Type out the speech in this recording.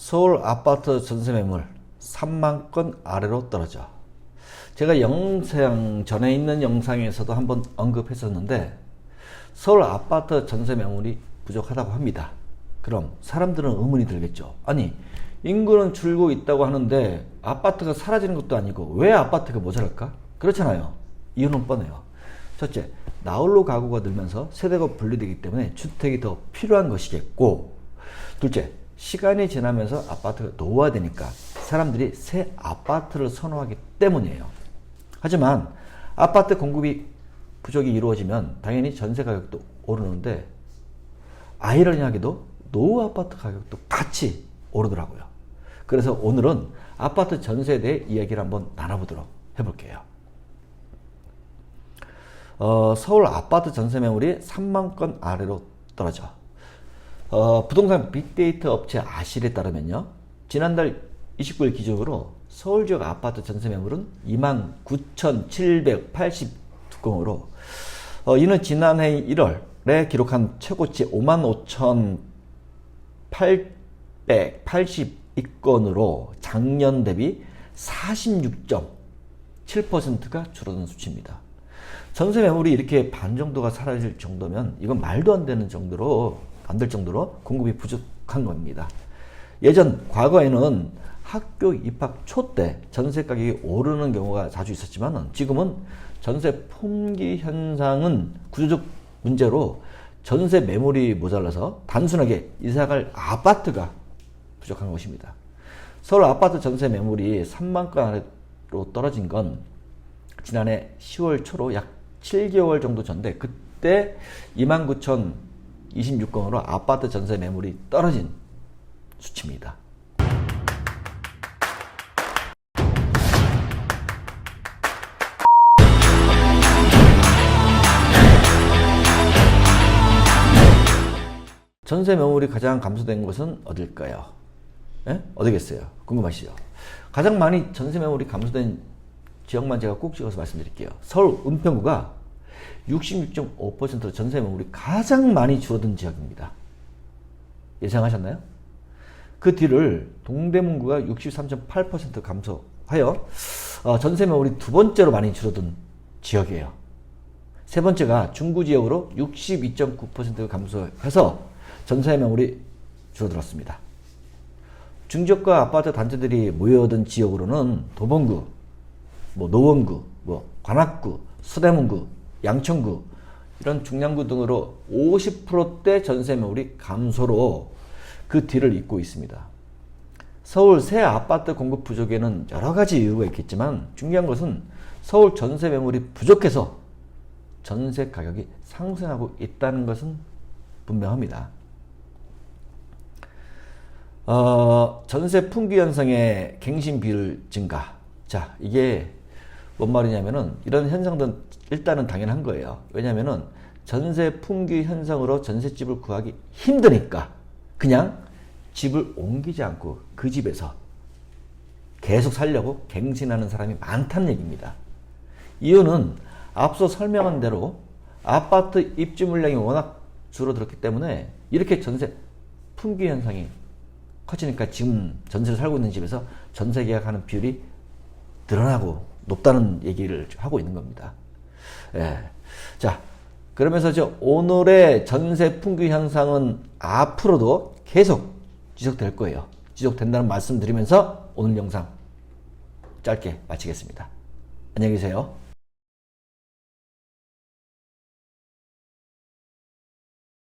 서울 아파트 전세 매물 3만 건 아래로 떨어져. 제가 영상 전에 있는 영상에서도 한번 언급했었는데 서울 아파트 전세 매물이 부족하다고 합니다. 그럼 사람들은 의문이 들겠죠. 아니, 인구는 줄고 있다고 하는데 아파트가 사라지는 것도 아니고 왜 아파트가 모자랄까? 그렇잖아요. 이유는 뻔해요. 첫째, 나홀로 가구가 늘면서 세대가 분리되기 때문에 주택이 더 필요한 것이겠고, 둘째, 시간이 지나면서 아파트가 노후화되니까 사람들이 새 아파트를 선호하기 때문이에요. 하지만 아파트 공급이 부족이 이루어지면 당연히 전세 가격도 오르는데 아이러니하게도 노후 아파트 가격도 같이 오르더라고요. 그래서 오늘은 아파트 전세에 대해 이야기를 한번 나눠보도록 해볼게요. 서울 아파트 전세 매물이 3만 건 아래로 떨어져. 부동산 빅데이터 업체 아실에 따르면요, 지난달 29일 기준으로 서울 지역 아파트 전세 매물은 29,782건으로 이는 지난해 1월에 기록한 최고치 55,882건으로 작년 대비 46.7%가 줄어든 수치입니다. 전세 매물이 이렇게 반 정도가 사라질 정도면 이건 말도 안 되는 정도로 안 될 정도로 공급이 부족한 겁니다. 예전 과거에는 학교 입학 초 때 전세 가격이 오르는 경우가 자주 있었지만 지금은 전세 품귀 현상은 구조적 문제로 전세 매물이 모자라서 단순하게 이사갈 아파트가 부족한 것입니다. 서울 아파트 전세 매물이 3만 건 아래로 떨어진 건 지난해 10월 초로 약 7개월 정도 전인데 그때 29,026건으로 아파트 전세 매물이 떨어진 수치입니다. 전세 매물이 가장 감소된 곳은 어딜까요? 예? 어디겠어요? 궁금하시죠? 가장 많이 전세 매물이 감소된 지역만 제가 꼭 찍어서 말씀드릴게요. 서울 은평구가 66.5%로 전세 매물이 가장 많이 줄어든 지역입니다. 예상하셨나요? 그 뒤를 동대문구가 63.8% 감소하여 전세 매물이 두 번째로 많이 줄어든 지역이에요. 세 번째가 중구 지역으로 62.9%가 감소해서 전세 매물이 줄어들었습니다. 중저가 아파트 단지들이 모여든 지역으로는 도봉구, 노원구, 관악구, 서대문구, 양천구 이런 중량구 등으로 50%대 전세 매물이 감소로 그 뒤를 잇고 있습니다. 서울 새 아파트 공급 부족에는 여러 가지 이유가 있겠지만 중요한 것은 서울 전세 매물이 부족해서 전세 가격이 상승하고 있다는 것은 분명합니다. 전세 품귀 현상의 갱신 비율 증가. 자, 이게 뭔 말이냐면은 이런 현상들은 일단은 당연한 거예요. 왜냐면은 전세 품귀 현상으로 전셋집을 구하기 힘드니까 그냥 집을 옮기지 않고 그 집에서 계속 살려고 갱신하는 사람이 많다는 얘기입니다. 이유는 앞서 설명한 대로 아파트 입주 물량이 워낙 줄어들었기 때문에 이렇게 전세 품귀 현상이 커지니까 지금 전세를 살고 있는 집에서 전세 계약하는 비율이 늘어나고 높다는 얘기를 하고 있는 겁니다. 예. 자, 그러면서 오늘의 전세 품귀 현상은 앞으로도 계속 지속될 거예요. 지속된다는 말씀 드리면서 오늘 영상 짧게 마치겠습니다. 안녕히 계세요.